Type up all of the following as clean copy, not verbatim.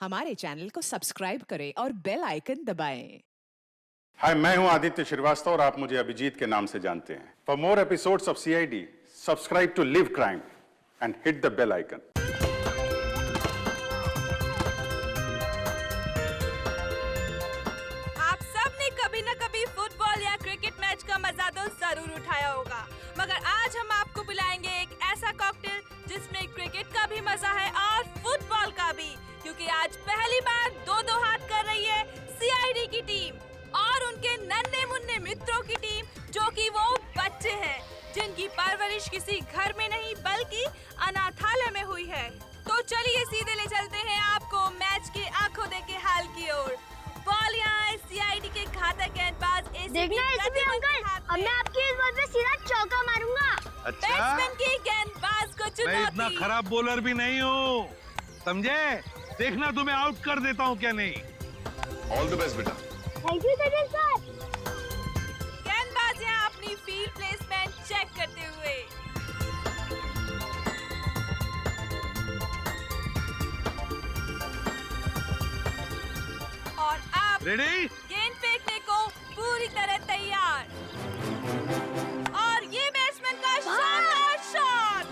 हमारे चैनल को सब्सक्राइब करें और बेल आइकन दबाएं। हाय, मैं हूं आदित्य श्रीवास्तव और आप मुझे अभिजीत के नाम से जानते हैं। For more episodes of CID, subscribe to Live Crime and hit the bell icon. आप सब ने कभी न कभी फुटबॉल या क्रिकेट मैच का मजा तो जरूर उठाया होगा, मगर आज हम आपको बुलाएंगे एक ऐसा कॉकटेल जिसमें क्रिकेट का भी मजा है और फुटबॉल का भी, क्योंकि आज पहली बार दो हाथ कर रही है सीआईडी की टीम और उनके नन्हे मुन्ने मित्रों की टीम, जो कि वो बच्चे हैं जिनकी परवरिश किसी घर में नहीं बल्कि अनाथालय में हुई है। तो चलिए सीधे ले चलते हैं आपको मैच के आंखों देखे हाल की ओर। बॉल यहाँ है सीआईडी के घातक गेंदबाज देखना एसीपी अंकल, अब मैं आपकी इस बॉल पे सीधा चौका मारूंगा। अच्छा, बैट्समैन की गेंदबाज को मैं चुनौती। इतना खराब बॉलर भी नहीं हूँ, समझे? देखना तुम्हें आउट कर देता हूँ क्या नहीं। ऑल द बेस्ट बेटा। Thank you sir. गेंदबाज यहाँ अपनी फील्ड प्लेसमेंट चेक करते हुए। और अब रेडी? गेंद फेंकने को पूरी तरह तैयार। और ये बैट्समैन का शानदार शॉट।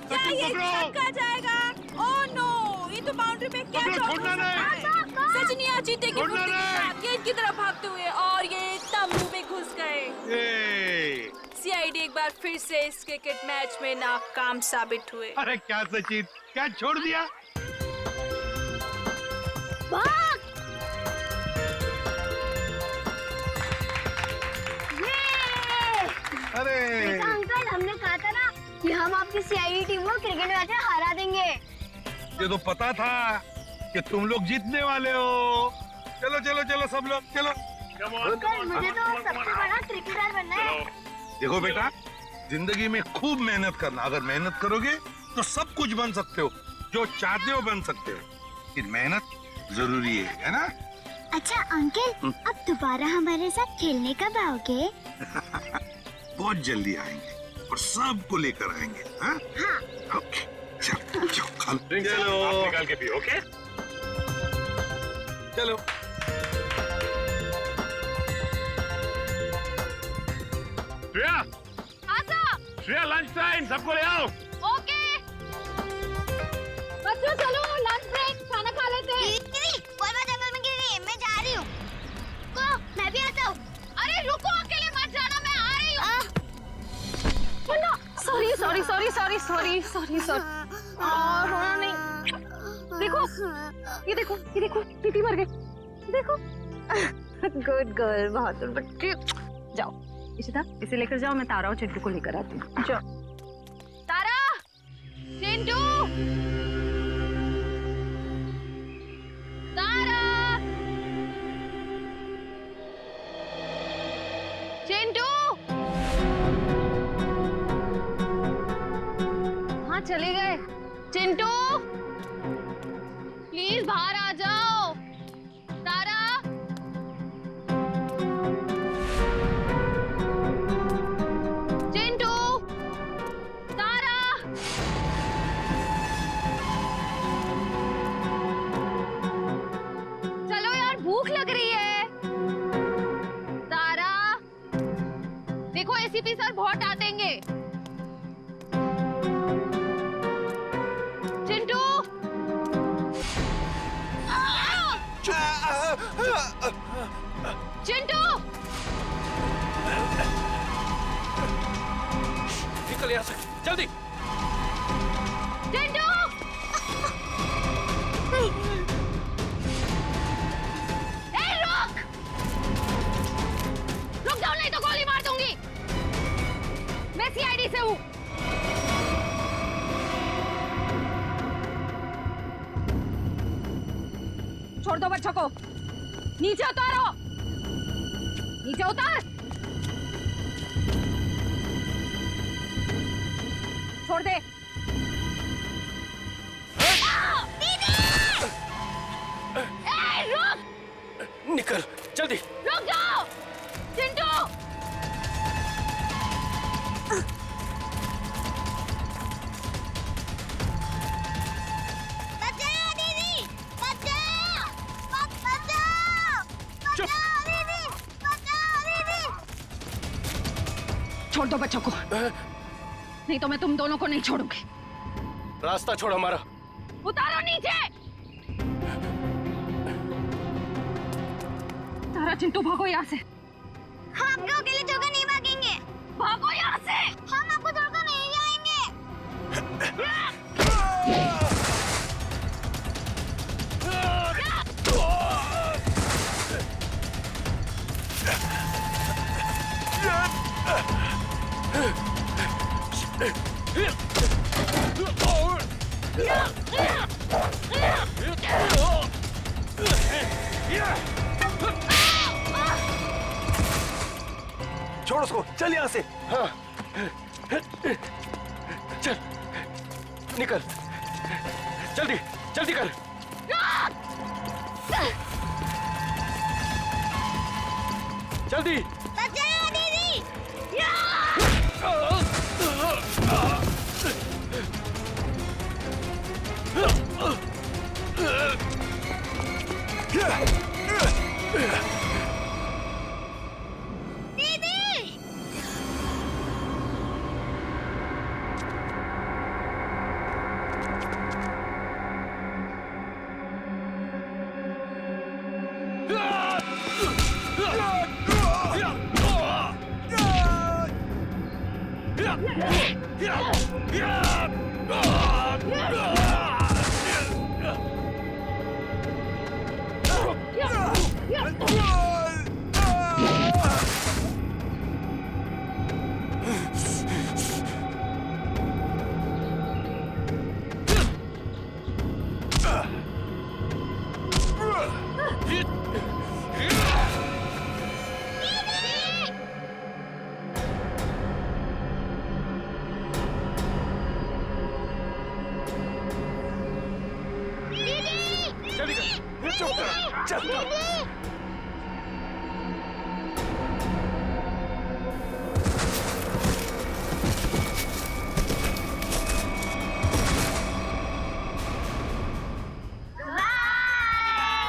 क्या ये छक्का जाएगा? ओह नो, ये तो बाउंड्री पे कैच पकड़ो, छोड़ना नहीं। सचिनिया चीते की छोड़ना फुर्ती के नहीं। साथ गेंद की तरफ भागते हुए और ये तंबू में घुस गए। ए, सीआईडी एक बार फिर से इस क्रिकेट मैच में नाकाम साबित हुए। अरे क्या सचिन, क्या छोड़ दिया? भाग! ये! अरे देखा अंकल, हमने कहा था ना कि हम आपकी सीआईडी टीम को क्रिकेट मैच में हरा देंगे। ये तो पता था कि तुम लोग जीतने वाले हो। चलो चलो चलो सब लोग चलो। अंकल, मुझे तो सबसे बड़ा क्रिकेटर बनना है। देखो बेटा, जिंदगी में खूब मेहनत करना। अगर मेहनत करोगे तो सब कुछ बन सकते हो, जो चाहते हो बन सकते हो। लेकिन मेहनत जरूरी है ना? अच्छा अंकल, अब दोबारा हमारे साथ खेलने कब आओगे? बहुत जल्दी आएंगे और सबको लेकर आएंगे। हाँ? ओके, चलो चलो खा लो। चलो निकाल के पियो, ओके? चलो श्रेया, आजा, श्रेया लंच टाइम, सबको ले आओ। ओके। बच्चों चलो लंच ब्रेक, खाना खा लेते हैं। बॉल जंगल में गिर गई, मैं जा रही हूँ। मैं भी आता हूँ। अरे रुको, अकेले मत जाना, मैं आ रही हूँ। सॉरी। रोना नहीं। देखो, ये देखो, टीटी मर गई। देखो। गुड गर्ल, बहादुर बच्ची। जाओ, इशिता, इसे लेकर जाओ, मैं तारा और चिंटू को लेकर आती हूँ। जाओ। तारा, चिंटू, तारा, चिंटू। हाँ, चले गए। चिंटू, प्लीज बाहर आ जाओ। तारा, चिंटू, तारा। चलो यार, भूख लग रही है। तारा, देखो एसीपी सर बहुत डांटेंगे। चिंटू, चिंटू, निकल यहाँ से, जल्दी। चिंटू। ए, रुक जाओ, नहीं तो गोली मार दूंगी। मैं सीआईडी से हूँ। छोड़ दो बच्चों को, नीचे उतारो, नीचे उतार। छोड़ दे। ए, रुक, निकल, जल्दी। रुक जाओ, चिंटू। बचाओ दीदी, बचाओ। चुप। छोड़ दो बच्चों को, नहीं तो मैं तुम दोनों को नहीं छोड़ूंगी। रास्ता छोड़ हमारा। उतारो नीचे। तारा चिंटू भागो यहाँ से। हम आपको अकेले छोड़कर नहीं भागेंगे। भागो यहाँ से। हम आपको छोड़कर नहीं जाएंगे। छोड़ उसको, चल यहाँ से। हाँ। चल निकल, जल्दी जल्दी कर। जल्दी। बचाओ दीदी। जल्दी कर। चुप कर। चल।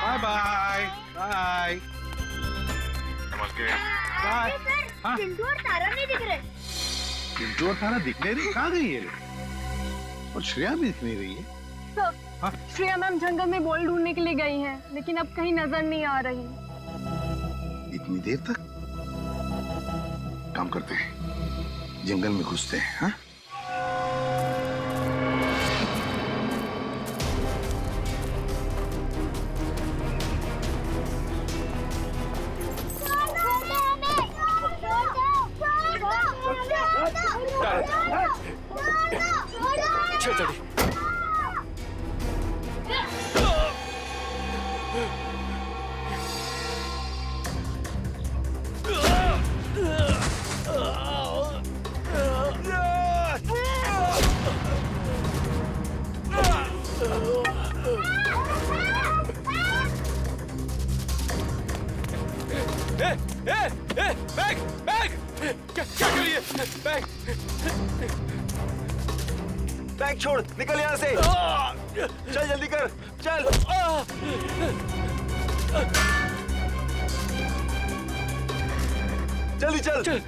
Bye bye bye bye. हाँ? चिंटू और तारा नहीं दिख रहे। चिंटू और तारा दिख नहीं रही, कहाँ गई ये लोग? और श्रेया भी दिख नहीं रही है। हाँ? श्रेया मैम जंगल में बॉल ढूंढने के लिए गई हैं, लेकिन अब कहीं नजर नहीं आ रही। इतनी देर तक? काम करते हैं, जंगल में घुसते हैं। हाँ? चल जल्दी। बैग बैग क्या करिए? बैग बैग छोड़, निकल यहाँ से। चल जल्दी कर, चल। जल्दी चल। चल।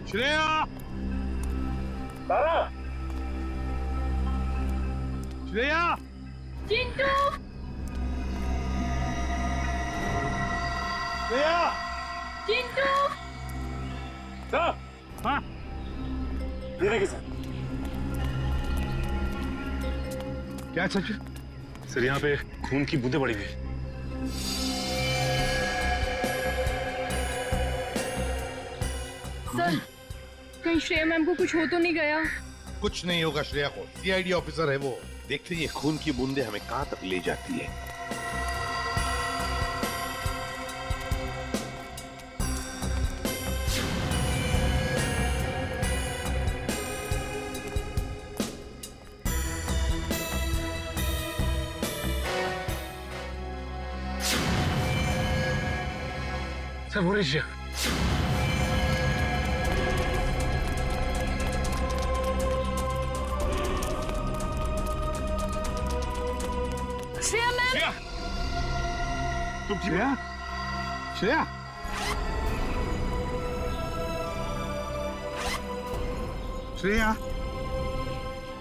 श्रेया, तारा, श्रेया, चिंटू, श्रेया, चिंटू। सर, हाँ, धीरे के साथ। क्या सच? सर यहाँ पे खून की बूंदें पड़ी हुई। सर, कहीं श्रेया मैम को कुछ हो तो नहीं गया? कुछ नहीं होगा श्रेया को, सीआईडी ऑफिसर है वो। देखते ये खून की बूंदें हमें कहां तक ले जाती है। सर वो रही श्रेया। श्रेया मैम, श्रेया तुम श्रेया श्रेया श्रेया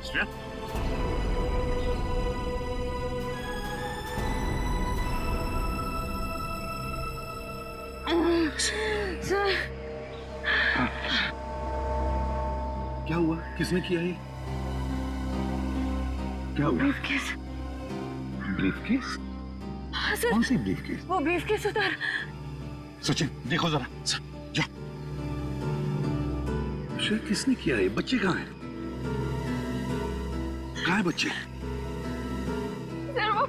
श्रेया सर क्या हुआ? किसने किया ये? क्या हुआ? ब्रीफकेस। ब्रीफकेस? हाँ सर, कौन सी ब्रीफकेस? वो ब्रीफकेस उधर। सचिन देखो जरा, जा। श्रेया किसने किया ये? बच्चे कहाँ हैं? कहाँ है बच्चे? सर वो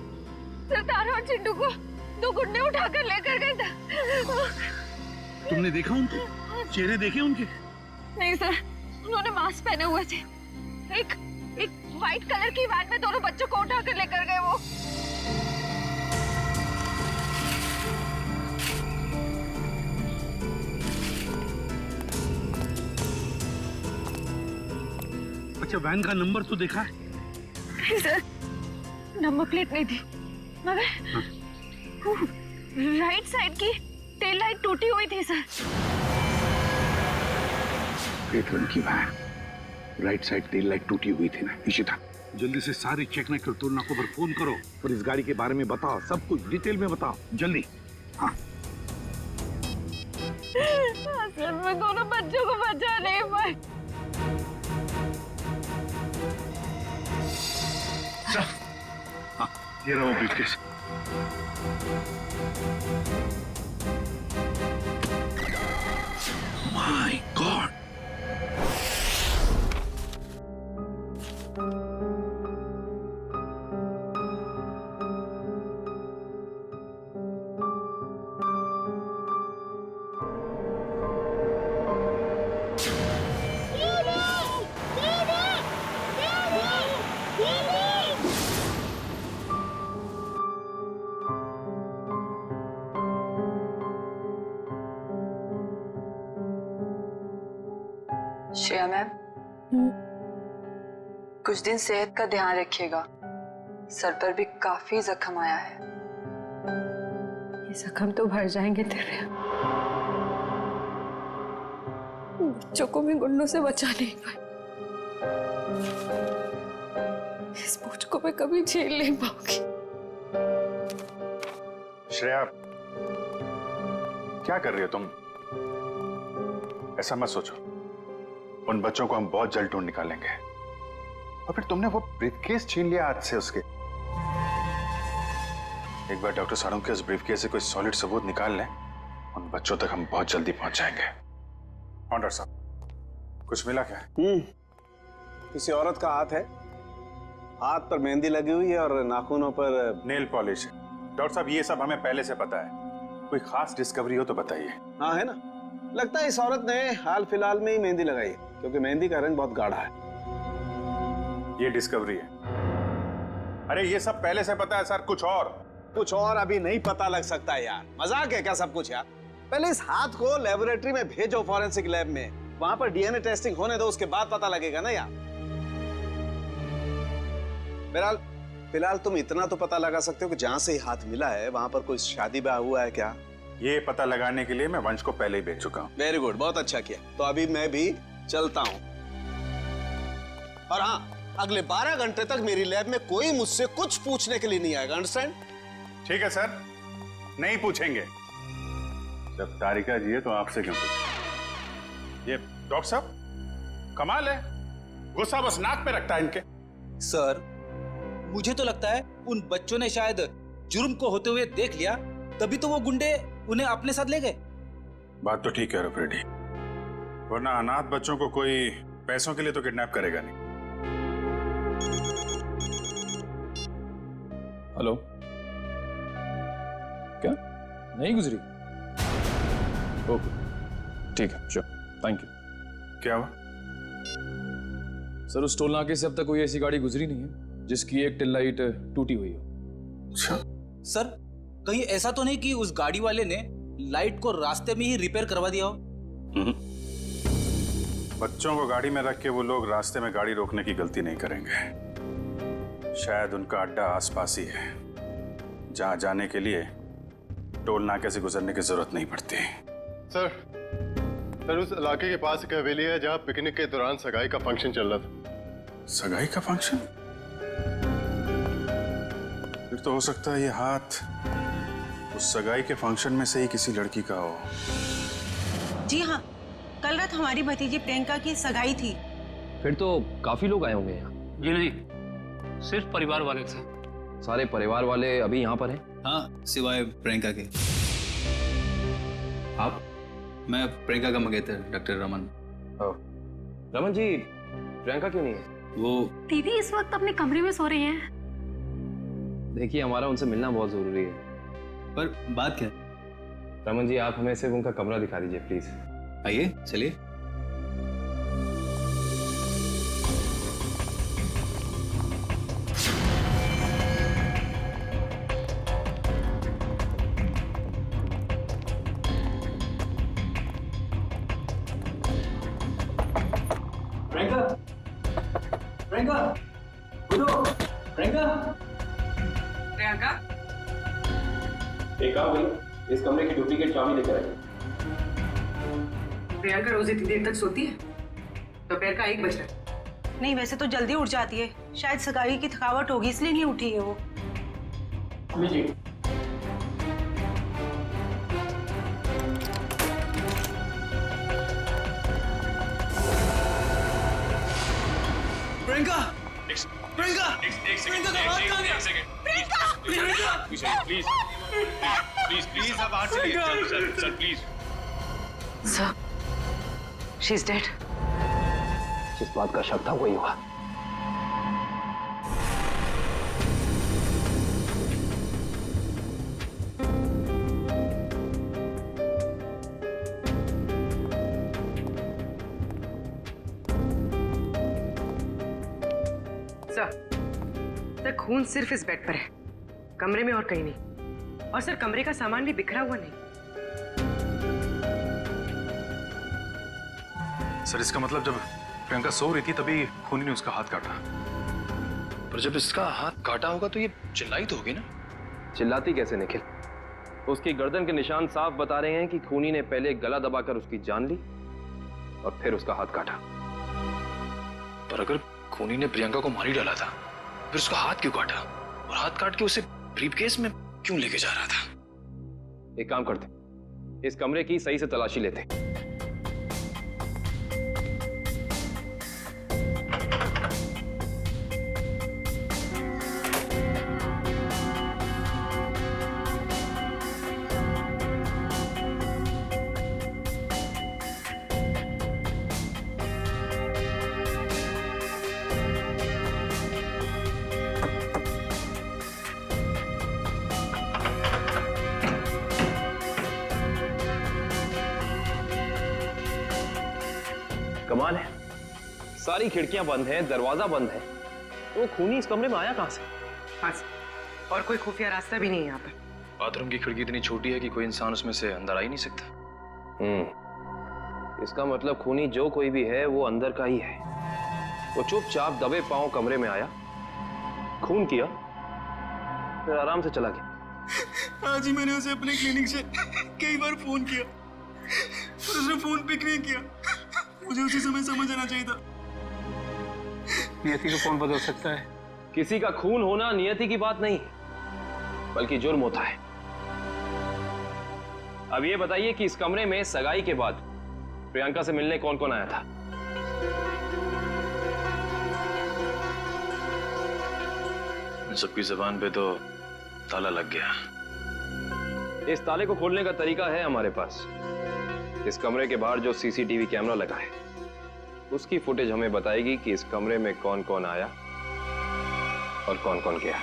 सरदार और चिंटू को 2 गुंडे उठाकर लेकर गए थे। तुमने देखा उनको? चेहरे देखे उनके? नहीं सर, उन्होंने मास्क पहने हुए थे। एक व्हाइट कलर की वैन में दोनों बच्चों को उठाकर लेकर गए वो। अच्छा, वैन का नंबर तो देखा है? नहीं सर, नंबर प्लेट नहीं थी, मगर राइट साइड की टेल लाइट टूटी हुई थी सर। पेट्रोल की van, right side tail light टूटी हुई थी ना। इशिता, जल्दी से सारी चेकमेट कर तुलना को पर फोन करो और इस गाड़ी के बारे में बताओ, सब कुछ डिटेल में बताओ जल्दी। हाँ सर, मैं दोनों बच्चों को बचा नहीं पाई। हाँ, ये रहा वो briefcase. My God, Shreya ma'am, कुछ दिन सेहत का ध्यान रखिएगा। सर पर भी काफी जख्म आया है। ये जख्म तो भर जाएंगे तेरे। बच्चों को मैं गुंडों से बचा नहीं पाई। इस बोझ को मैं कभी झेल नहीं पाऊंगी। श्रेया, क्या कर रही हो तुम? ऐसा मत सोचो, उन बच्चों को हम बहुत जल्द ढूंढ निकालेंगे। और फिर तुमने वो ब्रीफकेस छीन लिया हाथ से उसके। एक बार डॉक्टर सारों के उस ब्रीफकेस से कोई सॉलिड सबूत निकाल लें, उन बच्चों तक हम बहुत जल्दी पहुंच जाएंगे। हाँ डॉक्टर साहब, कुछ मिला क्या? किसी औरत का हाथ है, हाथ पर मेहंदी लगी हुई है और नाखूनों पर नेल पॉलिश। डॉक्टर साहब, ये सब हमें पहले से पता है, कोई खास डिस्कवरी हो तो बताइए। हाँ है ना, लगता है इस औरत ने हाल फिलहाल में ही मेहंदी लगाई है, क्योंकि मेहंदी का रंग बहुत गाढ़ा है। ये डिस्कवरी है? अरे ये सब पहले से पता है सर, कुछ और अभी नहीं पता लग सकता यार। मजाक है क्या सब कुछ यार? पहले इस हाथ को लेबोरेटरी में भेजो, फॉरेंसिक लैब में, वहां पर डीएनए टेस्टिंग होने दो, उसके बाद पता लगेगा ना यार। बहरहाल फिलहाल तुम इतना तो पता लगा सकते हो कि जहां से ही हाथ मिला है वहां पर कोई शादी ब्याह हुआ है क्या? ये पता लगाने के लिए मैं वंश को पहले ही भेज चुका हूँ। वेरी गुड, बहुत अच्छा किया। तो अभी मैं भी चलता हूँ। और हाँ, अगले 12 घंटे तक मेरी लैब में कोई मुझसे कुछ पूछने के लिए नहीं आएगा, अंडरस्टैंड? ठीक है सर, नहीं पूछेंगे। जब तारिका जी है तो आपसे क्यों पूछें? ये डॉक्टर साहब कमाल है, गुस्सा बस नाक पे रखता है इनके। सर, मुझे तो लगता है उन बच्चों ने शायद जुर्म को होते हुए देख लिया, तभी तो वो गुंडे उन्हें अपने साथ ले गए। बात तो ठीक है रेडी, वरना अनाथ बच्चों को कोई पैसों के लिए तो किडनैप करेगा नहीं। हेलो, क्या नहीं गुजरी? ओके, ठीक है, श्योर, थैंक यू। क्या हुआ? सर, उस टोल नाके से अब तक कोई ऐसी गाड़ी गुजरी नहीं है जिसकी एक टेल लाइट टूटी हुई हो। अच्छा सर, कहीं ऐसा तो नहीं कि उस गाड़ी वाले ने लाइट को रास्ते में ही रिपेयर करवा दिया हो? बच्चों को गाड़ी में रख के वो लोग रास्ते में गाड़ी रोकने की गलती नहीं करेंगे। शायद उनका अड्डा आसपास ही है, जहां जाने के लिए टोल नाके से गुजरने की जरूरत नहीं पड़ती। सर उस इलाके के पास एक हवेली है जहाँ पिकनिक के दौरान सगाई का फंक्शन चल रहा था। सगाई का फंक्शन? फिर तो हो सकता है ये हाथ उस सगाई के फंक्शन में से ही किसी लड़की का हो। जी हाँ, कल रात हमारी भतीजी प्रियंका की सगाई थी। फिर तो काफी लोग आए होंगे यहाँ। जी नहीं, सिर्फ परिवार वाले थे। सारे परिवार वाले अभी यहाँ पर हैं? हाँ, सिवाय प्रियंका के। आप? मैं प्रियंका का मंगेतर डॉक्टर रमन। रमन जी, प्रियंका क्यों नहीं है? वो दीदी इस वक्त अपने कमरे में सो रही हैं। देखिए, हमारा उनसे मिलना बहुत जरूरी है। पर बात क्या? रमन जी, आप हमें सिर्फ उनका कमरा दिखा दीजिए प्लीज। आइए, चलिए। प्रियंका, प्रियंका, उठो, प्रियंका। प्रियंका, एक काम करिए, इस कमरे की डुप्लीकेट चाबी लेकर आइए। प्रियंका रोज इतनी देर तक सोती है? दोपहर का 1 बज रहा है। नहीं, वैसे तो जल्दी उठ जाती है। शायद सगाई की थकावट होगी इसलिए नहीं उठी है वो। लीजिए। प्रियंका, प्रियंका, प्रियंका का हाथ कहाँ गया? प्लीज आप बाहर चलिए। Sir please. Sir, she is dead. जिस बात का शक था वही हुआ। सर, खून सिर्फ इस बेड पर है, कमरे में और कहीं नहीं। और सर, कमरे का सामान भी बिखरा हुआ नहीं। सर इसका मतलब जब प्रियंका सो रही थी तभी खूनी ने उसका हाथ काटा। पर जब इसका हाथ काटा होगा तो ये चिल्लाई तो होगी ना? चिल्लाती कैसे निखिल? उसकी गर्दन के निशान साफ बता रहे हैं कि खूनी ने पहले गला दबाकर उसकी जान ली और फिर उसका हाथ काटा। पर अगर खूनी ने प्रियंका को मार ही डाला था, फिर उसका हाथ क्यों काटा? और हाथ काट के उसे ब्रीफकेस में क्यों लेके जा रहा था? एक काम करते, इस कमरे की सही से तलाशी लेते। कमाल है, सारी खिड़कियां बंद हैं, दरवाजा बंद है, तो वो खूनी इस कमरे में आया कहां से? बस, और कोई खुफिया रास्ता भी नहीं है यहाँ पर। बाथरूम की खिड़की इतनी छोटी है कि कोई इंसान उसमें से अंदर आ ही नहीं सकता। इसका मतलब खूनी जो कोई भी है वो अंदर का ही है। वो चुपचाप दबे पांव कमरे में आया, खून किया, फिर आराम से चला गया। आज ही मैंने उसे अपने क्लिनिक से कई बार फोन किया, पर उसने फोन पिक नहीं किया। मुझे उसी समय समझ आना चाहिए था। नियति को कौन बदल सकता है? किसी का खून होना नियति की बात नहीं, बल्कि जुर्म होता है। अब ये बताइए कि इस कमरे में सगाई के बाद प्रियंका से मिलने कौन कौन आया था? सबकी जुबान पे तो ताला लग गया। इस ताले को खोलने का तरीका है हमारे पास। इस कमरे के बाहर जो सीसीटीवी कैमरा लगा है, उसकी फुटेज हमें बताएगी कि इस कमरे में कौन कौन आया और कौन कौन गया।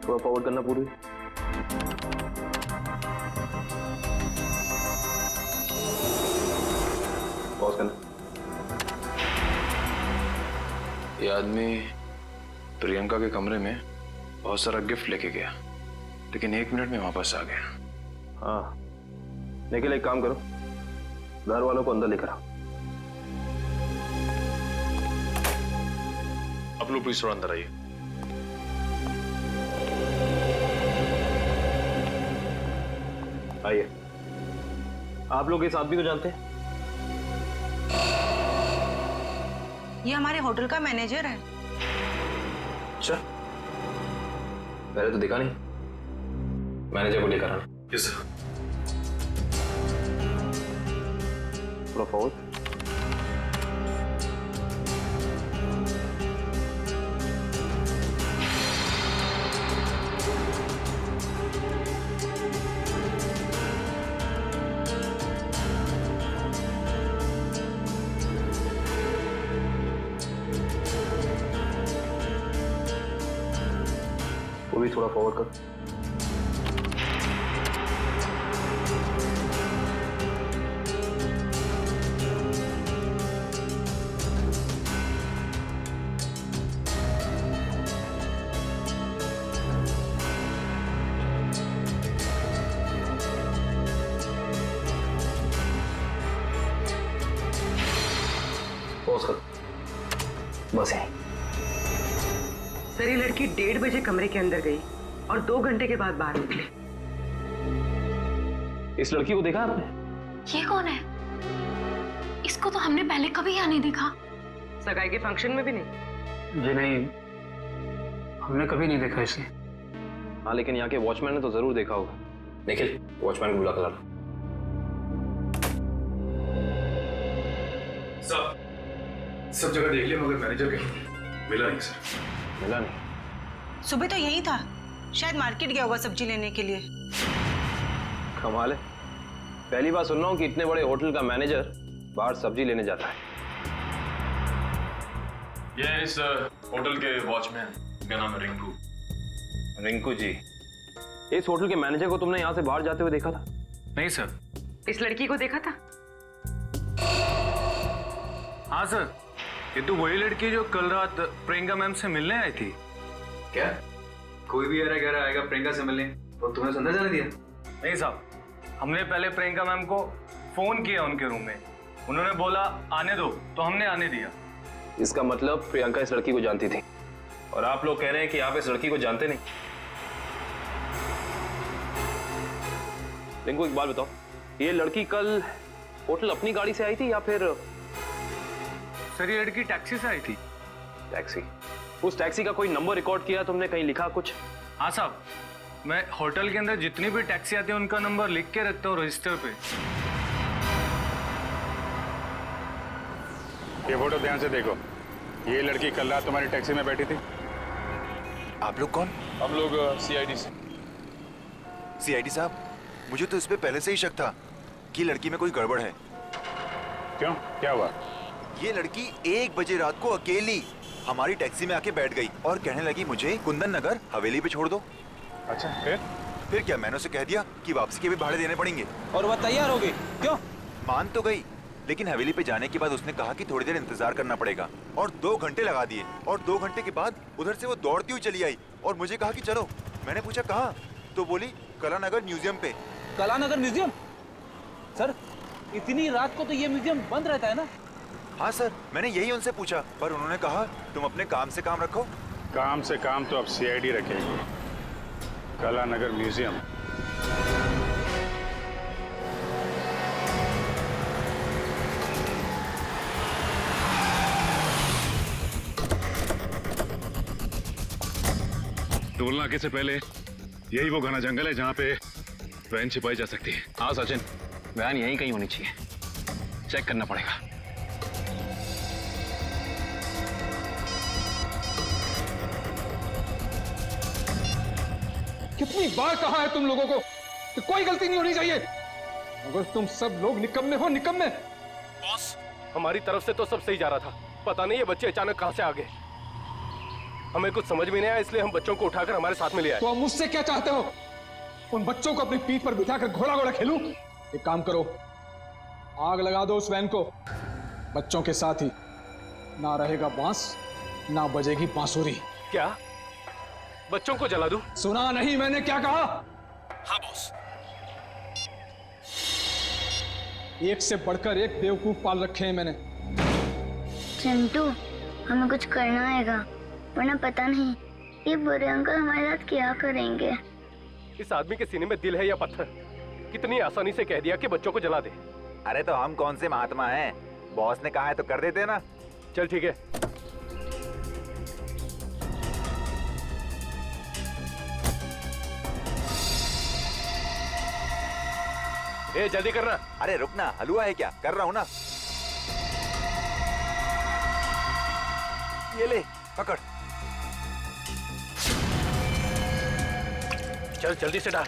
थोड़ा फॉरवर्ड करना पूरी। पॉज करना। ये आदमी प्रियंका के कमरे में बहुत सारा गिफ्ट लेके गया, लेकिन 1 मिनट में वापस आ गया। हाँ, निखिल एक काम करो, घर वालों को अंदर लेकर आओ। आप लोग प्लीज थोड़ा अंदर आइए। आइए। आप लोग इस आदमी को जानते हैं? ये हमारे होटल का मैनेजर है। अच्छा, पहले तो दिखा नहीं। मैनेजर को लेकर आना। Yes sir. थोड़ा फॉरवर्ड। वो भी थोड़ा फॉरवर्ड कर। पॉज कर। बस है। सर, ये लड़की 1:30 बजे कमरे के अंदर गई और 2 घंटे के बाद बाहर निकली। इस लड़की को देखा आपने? ये कौन है? इसको तो हमने पहले कभी यहाँ नहीं देखा। सगाई के फंक्शन में भी नहीं? जी नहीं, हमने कभी नहीं देखा इसे। हाँ, लेकिन यहाँ के वॉचमैन ने तो जरूर देखा होगा। निखिल, वॉचमैन को बुला कर लाना। सब जगह देख लिया, मगर मैनेजर कहीं मिला नहीं सर। मिला नहीं? सुबह तो यही था, शायद मार्केट गया होगा सब्जी लेने के लिए। कमाल है, पहली बार सुन रहा हूँ कि इतने बड़े होटल का मैनेजर बाहर सब्जी लेने जाता है। ये इस होटल के वॉचमैन, क्या नाम है? रिंकू। रिंकू जी, इस होटल के मैनेजर को तुमने यहाँ से बाहर जाते हुए देखा था? नहीं सर। इस लड़की को देखा था? हाँ सर, ये तो वही लड़की जो कल रात प्रियंका मैम से मिलने आई थी। क्या कोई भी अरे घर आएगा प्रियंका से मिलने तो तुम्हें अंदर जाने दिया? नहीं साहब, हमने पहले प्रियंका मैम को फोन किया उनके रूम में, उन्होंने बोला आने दो, तो हमने आने दिया। इसका मतलब प्रियंका इस लड़की को जानती थी, और आप लोग कह रहे हैं कि आप इस लड़की को जानते नहीं। रिंकू, एक बात बताओ, ये लड़की कल होटल अपनी गाड़ी से आई थी या फिर? सर, ये लड़की टैक्सी से आई थी। टैक्सी? उस टैक्सी का कोई नंबर रिकॉर्ड किया तुमने, कहीं लिखा कुछ? हाँ साहब, मैं होटल के अंदर जितनी भी टैक्सी आती है उनका नंबर लिख के रखता हूँ रजिस्टर पे। ये फोटो ध्यान से देखो, ये लड़की कल रात तुम्हारी टैक्सी में बैठी थी। आप लोग कौन? हम लोग सीआईडी से। सीआईडी साहब, मुझे तो इस पे पहले से ही शक था कि लड़की में कोई गड़बड़ है। क्यों, क्या हुआ? ये लड़की 1 बजे रात को अकेली हमारी टैक्सी में आके बैठ गई और कहने लगी मुझे कुंदन नगर हवेली पे छोड़ दो। अच्छा, फिर क्या मैंने उसे कह दिया कि वापसी के भी भाड़े देने पड़ेंगे। और वह तैयार हो गई? क्यों? मान तो गई, लेकिन हवेली पे जाने के बाद उसने कहा कि थोड़ी देर इंतजार करना पड़ेगा, और 2 घंटे लगा दिए। और 2 घंटे के बाद उधर से वो दौड़ती हुई चली आई और मुझे कहा कि चलो। मैंने पूछा कहाँ, तो बोली कलानगर म्यूजियम पे। कलानगर म्यूजियम? सर, इतनी रात को तो ये म्यूजियम बंद रहता है ना? हाँ सर, मैंने यही उनसे पूछा, पर उन्होंने कहा तुम अपने काम से काम रखो। काम से काम तो अब सीआईडी रखेगी। कलानगर म्यूजियम? टोल नाके से पहले यही वो घना जंगल है जहाँ पे वैन छिपाई जा सकती है। हाँ सचिन, वैन यहीं कहीं होनी चाहिए, चेक करना पड़ेगा। कितनी बार कहा है तुम लोगों को कि कोई गलती नहीं होनी चाहिए, अगर तुम सब लोग निकम्मे हो, निकम्मे। बॉस, हमारी तरफ से तो सब सही जा रहा था, पता नहीं ये बच्चे अचानक कहां से आ गए। हमें कुछ समझ में नहीं आया, इसलिए हम बच्चों को उठाकर हमारे साथ में ले आए। तो अब मुझसे क्या चाहते हो? उन बच्चों को अपनी पीठ पर बिठाकर घोड़ा घोड़ा खेलूं? एक काम करो, आग लगा दो उस वैन को, बच्चों के साथ ही। ना रहेगा बांस, ना बजेगी बांसुरी। क्या बच्चों को जला दूं? सुना नहीं मैंने क्या कहा? हाँ बॉस। एक से बढ़कर एक बेवकूफ पाल रखे हैं मैंने। चिंटू, हमें कुछ करना आएगा, वरना पता नहीं ये बुरे अंकल हमारे साथ क्या करेंगे। इस आदमी के सीने में दिल है या पत्थर? कितनी आसानी से कह दिया कि बच्चों को जला दे। अरे तो हम कौन से महात्मा हैं? बॉस ने कहा है तो कर देते ना। चल ठीक है। ए जल्दी करना। अरे रुकना, हलवा है क्या? कर रहा हूँ ना। ये ले पकड़। चल जल्दी से डाल।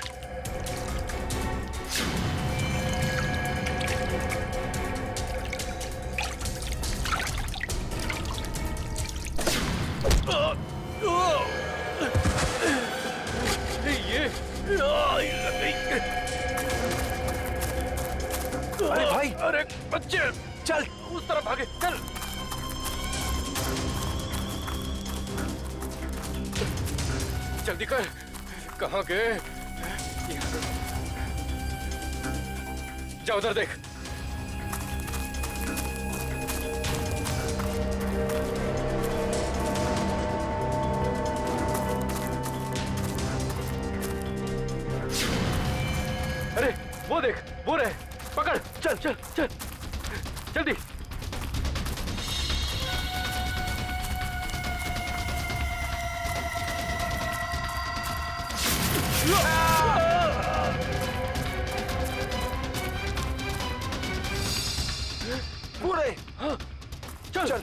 अरे भाई, अरे बच्चे चल उस तरफ भागे, चल। जल्दी कर। कहाँ गए? जा उधर देख। अरे वो देख, वो रहे। पकड़, चल चल चल जल्दी। पूरे हाँ, चल चल।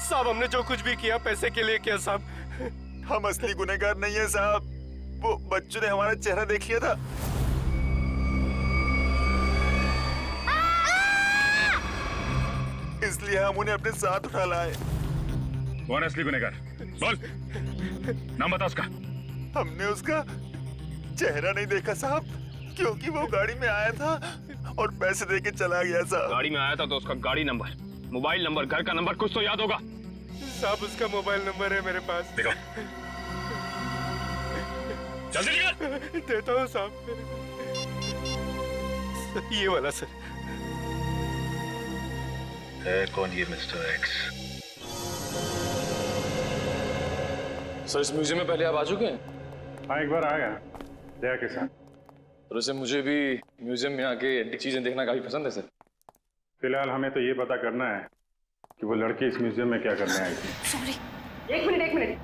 साहब हमने जो कुछ भी किया पैसे के लिए किया साहब। हम असली गुनहगार नहीं है साहब। वो बच्चों ने हमारा चेहरा देख लिया था। इसलिए हम उन्हें अपने साथ उठा लाए। कौन है असली गुनहगार? बोल, नाम बता उसका। हमने उसका चेहरा नहीं देखा साहब, क्योंकि वो गाड़ी में आया था और पैसे देके चला गया साहब। गाड़ी में आया था तो उसका गाड़ी नंबर, मोबाइल नंबर, घर का नंबर कुछ तो याद होगा। साहब उसका मोबाइल नंबर है मेरे पास। देखो, जल्दी निकल। देता हूँ साहब। ये वाला सर। है कौन ये मिस्टर एक्स? सर इस म्यूजियम में पहले आप आ चुके हैं? हाँ एक बार आया दया के साथ। तो वैसे मुझे भी म्यूजियम में आके एंटीक चीजें देखना काफी पसंद है सर। फिलहाल हमें तो ये पता करना है कि वो लड़की इस म्यूजियम में क्या करने आई थी। सॉरी, एक मिनट।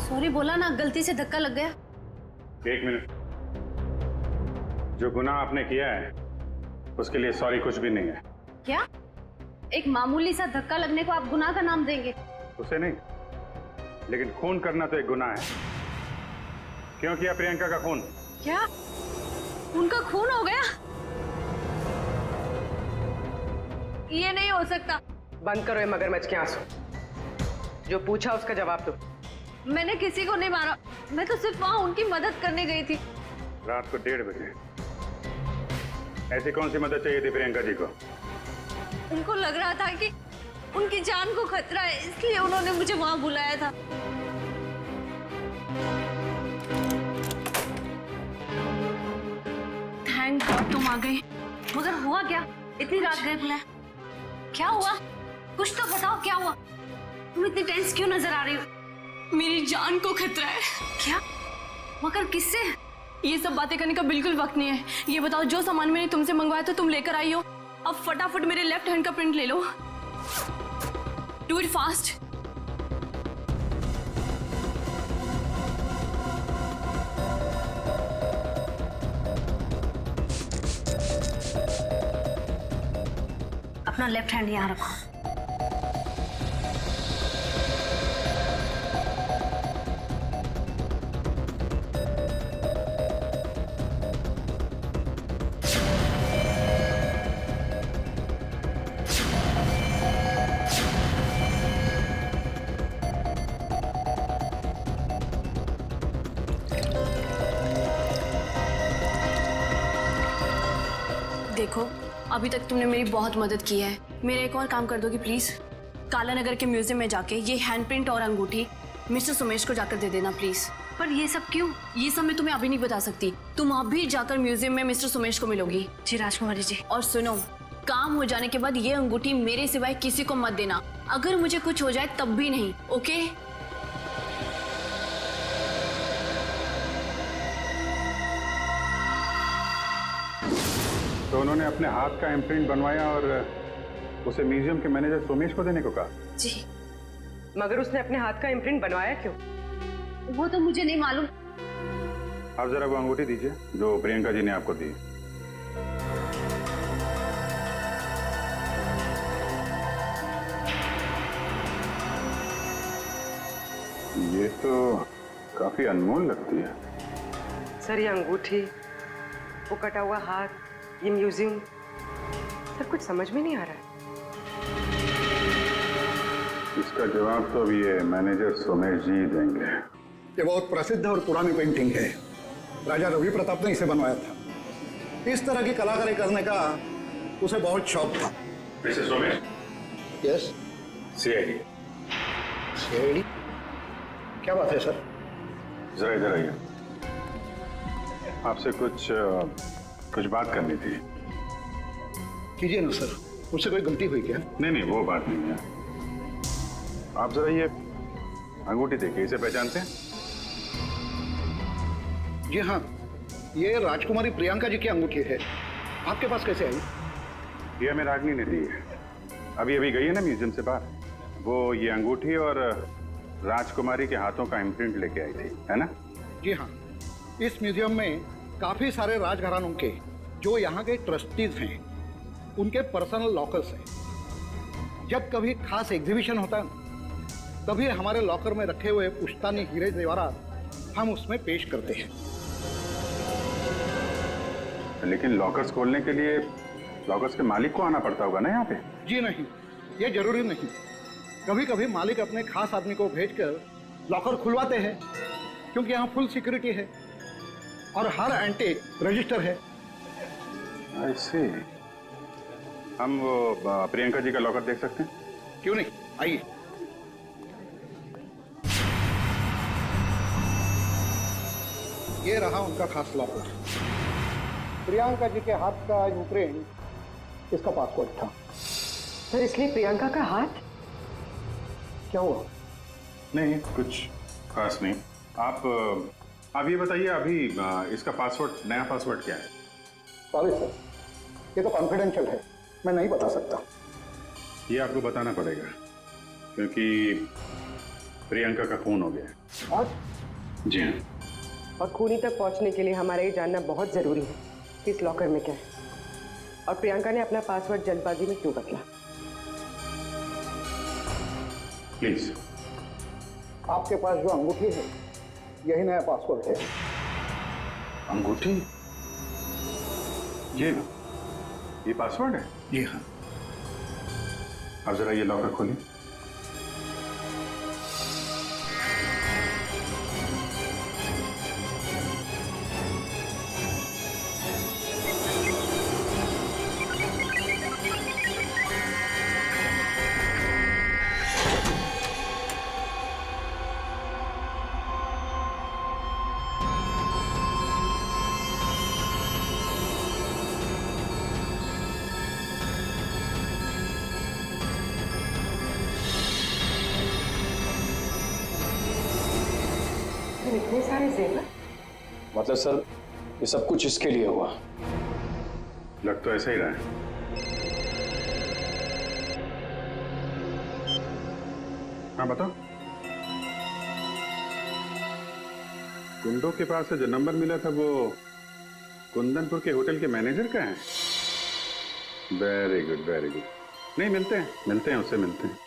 सॉरी बोला ना, गलती से धक्का लग गया। एक मिनट। जो गुनाह आपने किया है उसके लिए सॉरी कुछ भी नहीं है। क्या? एक मामूली सा धक्का लगने को आप गुनाह का नाम देंगे? उसे नहीं, लेकिन खून करना तो एक गुनाह है। क्यों किया प्रियंका का खून? क्या उनका खून हो गया? ये नहीं हो सकता। बंद करो ये मगरमच्छ के आंसू। जो पूछा उसका जवाब दो। मैंने किसी को नहीं मारा, मैं तो सिर्फ वहां उनकी मदद करने गई थी। रात को 1:30 बजे ऐसी कौन सी मदद चाहिए थी प्रियंका जी को? उनको लग रहा था कि उनकी जान को खतरा है, इसलिए उन्होंने मुझे वहां बुलाया था। थैंक गॉड तुम आ गई। मगर हुआ क्या? इतनी रात गए बुलाया, क्या हुआ? कुछ तो बताओ, क्या हुआ? तुम इतनी टेंस क्यों नजर आ रही हो? मेरी जान को खतरा है। क्या? मगर किससे? ये सब बातें करने का बिल्कुल वक्त नहीं है। ये बताओ, जो सामान मैंने तुमसे मंगवाया था तुम लेकर आई हो, अब फटाफट मेरे लेफ्ट हैंड का प्रिंट ले लो। Do it fast. अपना लेफ्ट हैंड यहाँ रखो। देखो, अभी तक तुमने मेरी बहुत मदद की है। मेरा एक और काम कर दोगी प्लीज? काला नगर के म्यूजियम में जाके ये हैंडप्रिंट और अंगूठी मिस्टर सुमेश को जाकर दे देना प्लीज। पर ये सब क्यों? ये सब मैं तुम्हें अभी नहीं बता सकती। तुम अभी जाकर म्यूजियम में मिस्टर सुमेश को मिलोगी। जी राजकुमारी जी। और सुनो, काम हो जाने के बाद ये अंगूठी मेरे सिवाय किसी को मत देना। अगर मुझे कुछ हो जाए तब भी नहीं, ओके? तो उन्होंने अपने हाथ का इम्प्रिंट बनवाया और उसे म्यूजियम के मैनेजर सोमेश को देने को कहा? जी। मगर उसने अपने हाथ का इम्प्रिंट बनवाया क्यों? वो तो मुझे नहीं मालूम। आप जरा वो अंगूठी दीजिए जो प्रियंका जी ने आपको दी। ये तो काफी अनमोल लगती है। सर, ये अंगूठी, वो कटा हुआ हाथ, ये म्यूजियम, सब कुछ समझ में नहीं आ रहा है। इसका जवाब तो अभी ये मैनेजर सोमेश जी देंगे। ये बहुत प्रसिद्ध और पुरानी पेंटिंग है। राजा रवि प्रताप ने इसे बनवाया था। इस तरह की कलाकारी करने का उसे बहुत शौक था। Mister Somesh. Yes. CID. CID? क्या बात है सर? जरा इधर आइए, आपसे कुछ बात करनी थी। कीजिए ना सर, मुझसे कोई गलती हुई क्या? नहीं, वो बात नहीं है। आप जरा ये अंगूठी देखिए, इसे पहचानते हैं? जी हाँ, ये राजकुमारी प्रियंका जी की अंगूठी है। आपके पास कैसे आई? ये हमें रागनी ने दी है। अभी गई है ना म्यूजियम से बाहर। वो ये अंगूठी और राजकुमारी के हाथों का इम्प्रिंट लेके आई थी, है ना? जी हाँ, इस म्यूजियम में काफी सारे राजघरानों के जो यहाँ के ट्रस्टीज हैं, उनके पर्सनल लॉकर्स हैं। जब कभी खास एग्जीबिशन होता है तभी हमारे लॉकर में रखे हुए पुश्तैनी हीरे जेवरात हम उसमें पेश करते हैं। लेकिन लॉकर्स खोलने के लिए लॉकर्स के मालिक को आना पड़ता होगा ना यहाँ पे? जी नहीं, ये जरूरी नहीं। कभी कभी मालिक अपने खास आदमी को भेजकर लॉकर खुलवाते हैं, क्योंकि यहाँ फुल सिक्योरिटी है और हर एंटीक रजिस्टर है। I see। हम वो प्रियंका जी का लॉकर देख सकते हैं? क्यों नहीं, आइए। ये रहा उनका खास लॉकर। प्रियंका जी के हाथ का इम्प्रिंट इसका पासपोर्ट था। सर, इसलिए प्रियंका का हाथ? क्या हुआ? नहीं, कुछ खास नहीं। आप ये बताइए, अभी इसका पासवर्ड, नया पासवर्ड क्या है? सॉरी सर, ये तो कॉन्फिडेंशियल है, मैं नहीं बता सकता। ये आपको बताना पड़ेगा, क्योंकि प्रियंका का खून हो गया। और? जी हाँ। और खूनी तक पहुंचने के लिए हमारा ये जानना बहुत जरूरी है कि इस लॉकर में क्या है, और प्रियंका ने अपना पासवर्ड जल्दबाजी में क्यों बदला। प्लीज। आपके पास जो अंगूठी है, यही नया पासवर्ड है। अंगूठी? ये पासवर्ड है? जी हाँ। आप जरा ये लॉकर खोलिए। इतने सारे जेवर? मतलब सर, ये सब कुछ इसके लिए हुआ? लग तो ऐसा ही रहा है। हाँ बताओ। गुंडों के पास से जो नंबर मिला था वो कुंदनपुर के होटल के मैनेजर का है? Very good, very good. नहीं, मिलते हैं उससे मिलते हैं।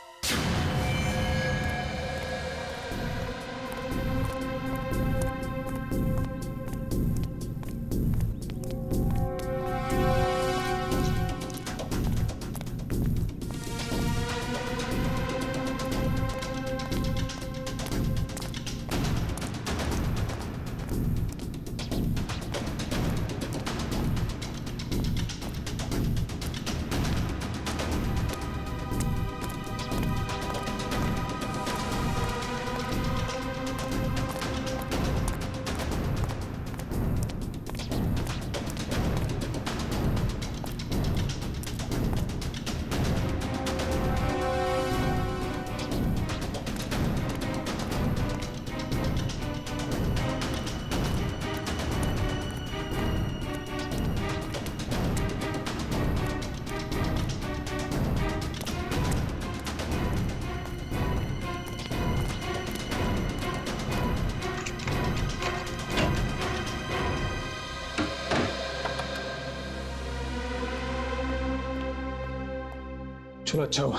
चलो अच्छा हुआ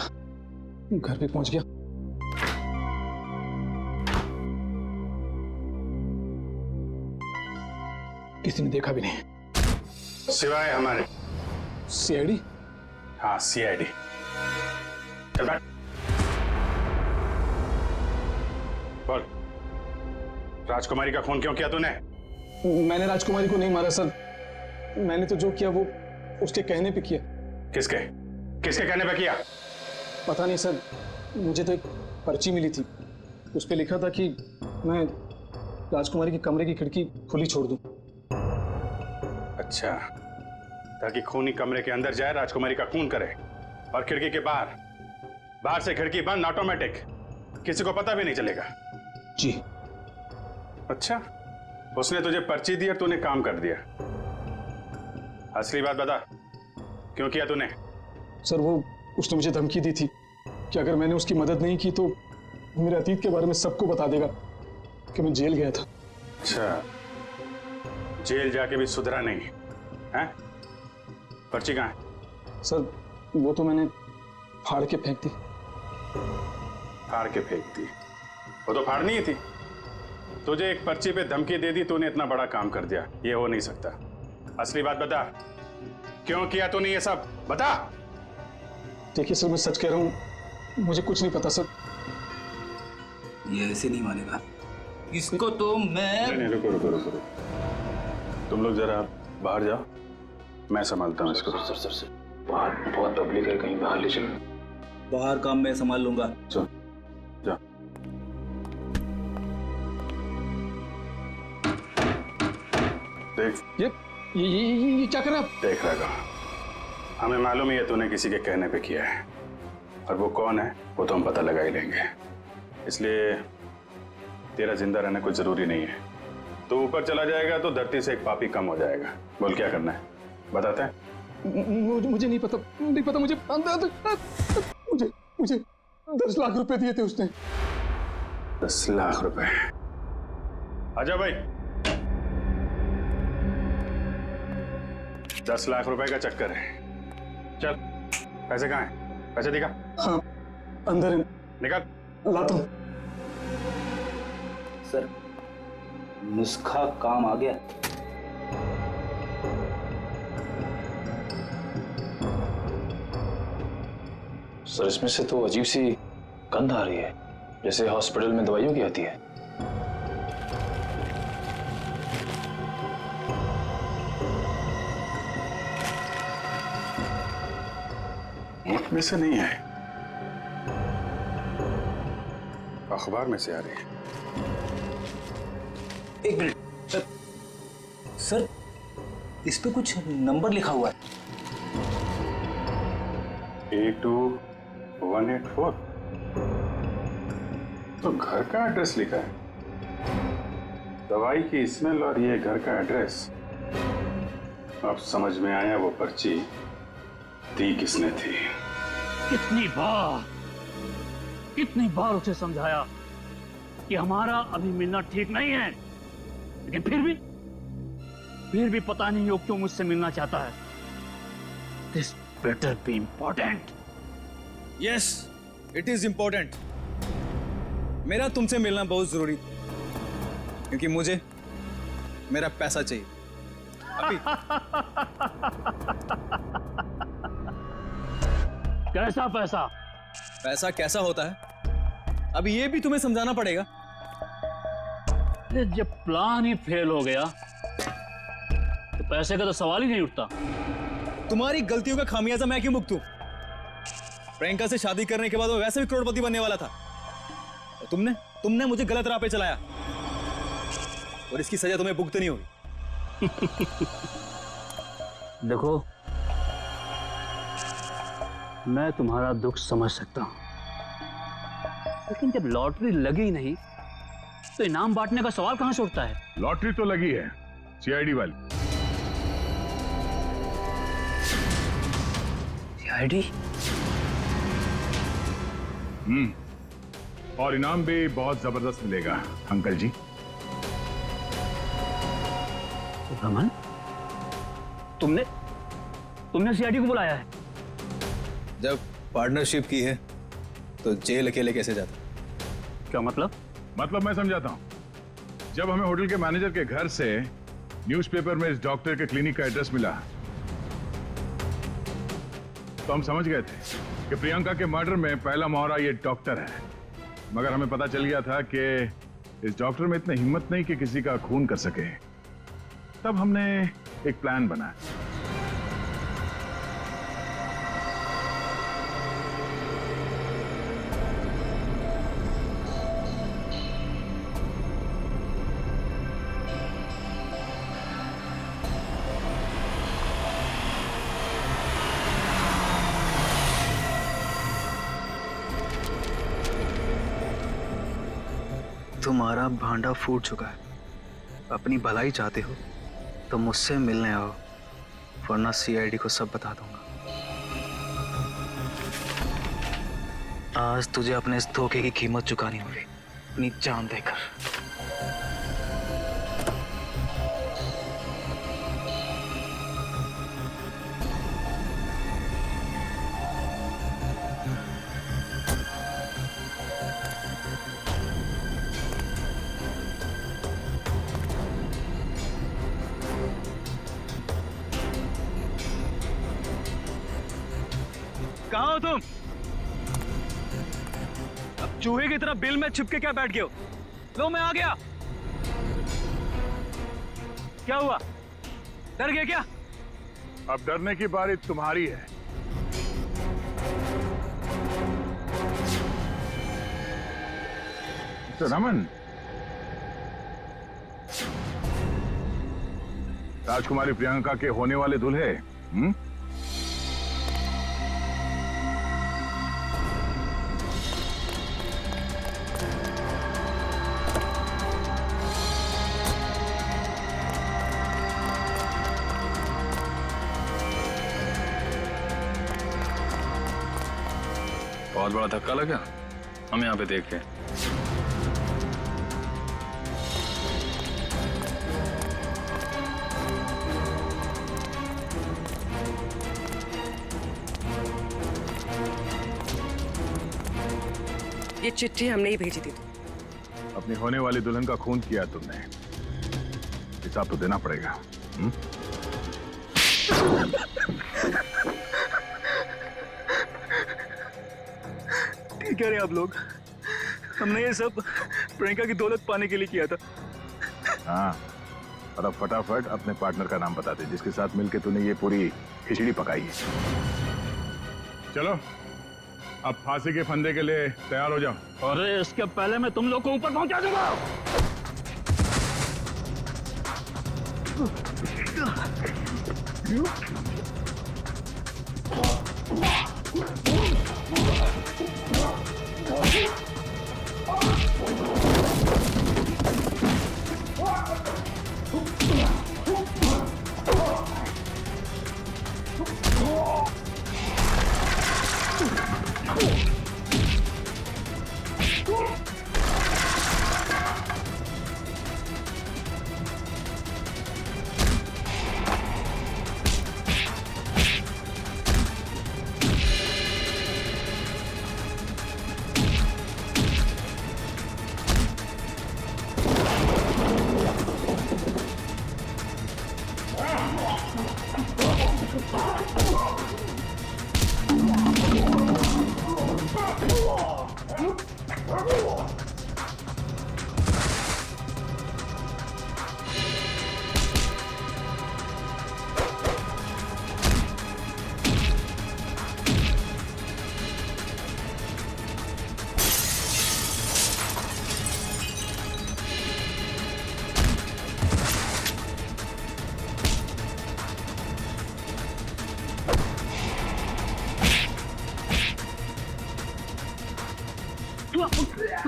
घर पे पहुंच गया। किसी ने देखा भी नहीं सिवाय हमारे सीआईडी। हाँ, सीआईडी। चल बैठ। बोल, राजकुमारी का खून क्यों किया तूने? मैंने राजकुमारी को नहीं मारा सर, मैंने तो जो किया वो उसके कहने पे किया। किसके कहने पे किया? पता नहीं सर, मुझे तो एक पर्ची मिली थी, उस पे लिखा था कि मैं राजकुमारी के कमरे की खिड़की खुली छोड़ दूं। अच्छा, ताकि खूनी कमरे के अंदर जाए, राजकुमारी का खून करे, और खिड़की के बाहर से खिड़की बंद, ऑटोमेटिक, किसी को पता भी नहीं चलेगा। जी। अच्छा, उसने तुझे पर्ची दी और तूने काम कर दिया। असली बात बता, क्यों किया तूने? सर वो उसने मुझे धमकी दी थी कि अगर मैंने उसकी मदद नहीं की तो मेरे अतीत के बारे में सबको बता देगा कि मैं जेल गया था। अच्छा, जेल जाके भी सुधरा नहीं है? पर्ची कहाँ है? सर वो तो मैंने फाड़ के फेंक दी। फाड़ के फेंक दी? वो तो फाड़नी ही थी। तुझे एक पर्ची पे धमकी दे दी, तूने इतना बड़ा काम कर दिया, ये हो नहीं सकता। असली बात बता, क्यों किया तूने ये सब? बता। देखिए सर, मैं सच कह रहा हूँ, मुझे कुछ नहीं पता सर। ये ऐसे नहीं मानेगा इसको तो मैं। नहीं, रुको। तुम लोग जरा बाहर जाओ, मैं संभालता हूँ इसको। सर बाहर बहुत पब्लिक है, कहीं बाहर ले चलो। बाहर काम मैं संभाल लूंगा। चल जा। देख, ये क्या कर रहा है? देख रहा, हमें मालूम ही है तूने किसी के कहने पे किया है, और वो कौन है वो तो हम पता लगा ही लेंगे। इसलिए तेरा जिंदा रहना कुछ जरूरी नहीं है। तो ऊपर चला जाएगा तो धरती से एक पापी कम हो जाएगा। बोल क्या करना है, बताते हैं? मुझे नहीं पता मुझे 10 लाख रुपए दिए थे उसने। 10 लाख रुपए? आजा भाई, 10 लाख रुपए का चक्कर है। चल, पैसे कहाँ हैं? पैसे दिखा। हाँ, अंदर है। निकाल। लाता हूं। सर नुस्खा काम आ गया। सर इसमें से तो अजीब सी गंध आ रही है, जैसे हॉस्पिटल में दवाइयों की आती है। मुख में से नहीं है, अखबार में से आ रही है। एक मिनट सर, इस पे कुछ नंबर लिखा हुआ है। 82184। तो घर का एड्रेस लिखा है, दवाई की स्मेल और ये घर का एड्रेस। अब समझ में आया वो पर्ची दी किसने थी। कितनी बार उसे समझाया कि हमारा अभी मिलना ठीक नहीं है, लेकिन फिर भी पता नहीं वो क्यों मुझसे मिलना चाहता है। This better be important. Yes, it is important. मेरा तुमसे मिलना बहुत जरूरी, क्योंकि मुझे मेरा पैसा चाहिए अभी। कैसा पैसा? पैसा कैसा होता है अभी ये भी तुम्हें समझाना पड़ेगा। जब प्लान ही फेल हो गया तो पैसे का तो सवाल ही नहीं उठता। तुम्हारी गलतियों का खामियाजा मैं क्यों भुगतूं? प्रियंका से शादी करने के बाद वो वैसे भी करोड़पति बनने वाला था, और तुमने मुझे गलत राह पे चलाया, और इसकी सजा तुम्हें भुगतनी होगी। देखो, मैं तुम्हारा दुख समझ सकता हूं, लेकिन जब लॉटरी लगी नहीं तो इनाम बांटने का सवाल कहां से उठता है? लॉटरी तो लगी है, सीआईडी वाली। सीआईडी? और इनाम भी बहुत जबरदस्त मिलेगा अंकल जी। रमन, तुमने सीआईडी को बुलाया है? जब पार्टनरशिप की है तो जेल अकेले कैसे जाता? क्या मतलब? मतलब मैं समझाता हूं। जब हमें होटल के मैनेजर के घर से न्यूज़पेपर में इस डॉक्टर के क्लिनिक का एड्रेस मिला तो हम समझ गए थे कि प्रियंका के मर्डर में पहला मोहरा ये डॉक्टर है। मगर हमें पता चल गया था कि इस डॉक्टर में इतनी हिम्मत नहीं कि किसी का खून कर सके। तब हमने एक प्लान बनाया। तुम्हारा भांडा फूट चुका है। अपनी भलाई चाहते हो तो मुझसे मिलने आओ, वरना सीआईडी को सब बता दूंगा। आज तुझे अपने इस धोखे की कीमत चुकानी होगी, अपनी जान देकर। कहाँ हो तुम? अब चूहे की तरह बिल में छिपके क्या बैठ गए हो? लो, मैं आ गया। क्या हुआ? डर गए क्या? अब डरने की बारी तुम्हारी है। तो रमन, राजकुमारी प्रियंका के होने वाले दूल्हे, बहुत बड़ा धक्का लगा। हम यहाँ पे देख के ये चिट्ठी हमने ही भेजी थी। अपनी होने वाली दुल्हन का खून किया तुमने, हिसाब तो देना पड़ेगा। ठीक कह रहे आप लोग, हमने ये सब प्रियंका की दौलत पाने के लिए किया था। हाँ, और अब फटाफट अपने पार्टनर का नाम बता दे जिसके साथ मिलके तूने ये पूरी खिचड़ी पकाई है। चलो, अब फांसी के फंदे के लिए तैयार हो जाओ। अरे इसके पहले मैं तुम लोग को ऊपर पहुंचा दूंगा।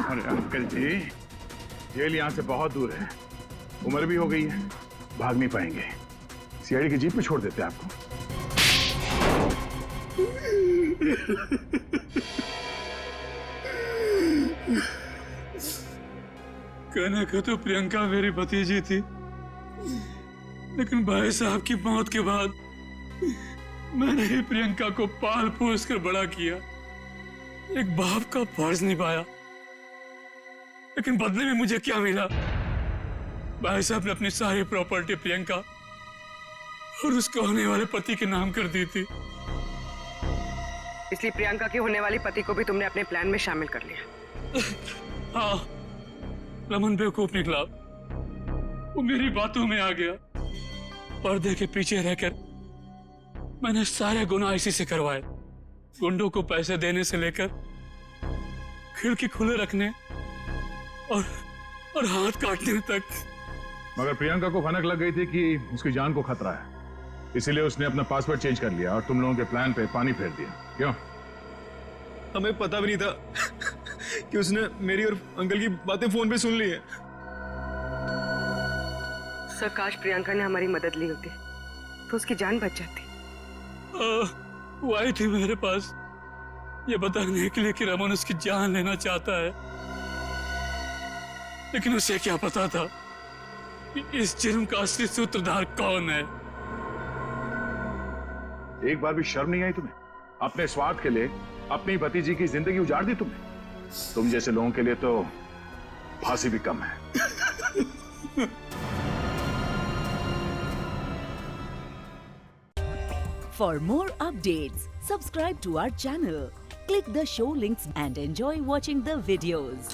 अरे अंकल जी, जेल यहाँ से बहुत दूर है, उम्र भी हो गई है, भाग नहीं पाएंगे। सीआईडी की जीप पे छोड़ देते हैं आपको। कहने को तो प्रियंका मेरी भतीजी थी, लेकिन भाई साहब की मौत के बाद मैंने ही प्रियंका को पाल पोस कर बड़ा किया, एक बाप का फर्ज निभाया। लेकिन बदले में मुझे क्या मिला? भाई साहब ने अपनी सारी प्रॉपर्टी प्रियंका और उसके होने वाले पति के नाम कर दी थी। इसलिए प्रियंका के होने वाली पति को भी तुमने अपने प्लान में शामिल कर लिया। हाँ, रमन बेवकूफ निकला, वो मेरी बातों में आ गया। पर्दे के पीछे रहकर मैंने सारे गुनाह इसी से करवाए, गुंडों को पैसे देने से लेकर खिड़की खुले रखने और हाथ काटने तक। मगर प्रियंका को भनक लग गई थी कि उसकी जान को खतरा है, इसीलिए उसने अपना पासवर्ड चेंज कर लिया और तुम लोगों के प्लान पे पानी फेर दिया। क्यों? हमें पता भी नहीं था कि उसने मेरी और अंकल की बातें फोन पे सुन ली है। सर, काश प्रियंका ने हमारी मदद ली होती तो उसकी जान बच जाती। वो आई थी मेरे पास ये बताने के लिए कि रमन उसकी जान लेना चाहता है, लेकिन उसे क्या पता था कि इस जुर्म का असली सूत्रधार कौन है। एक बार भी शर्म नहीं आई तुम्हें? अपने स्वार्थ के लिए अपनी भतीजी की जिंदगी उजाड़ दी तुमने। तुम जैसे लोगों के लिए तो फांसी भी कम है। For more updates, subscribe to our channel, click the show links and enjoy watching the videos.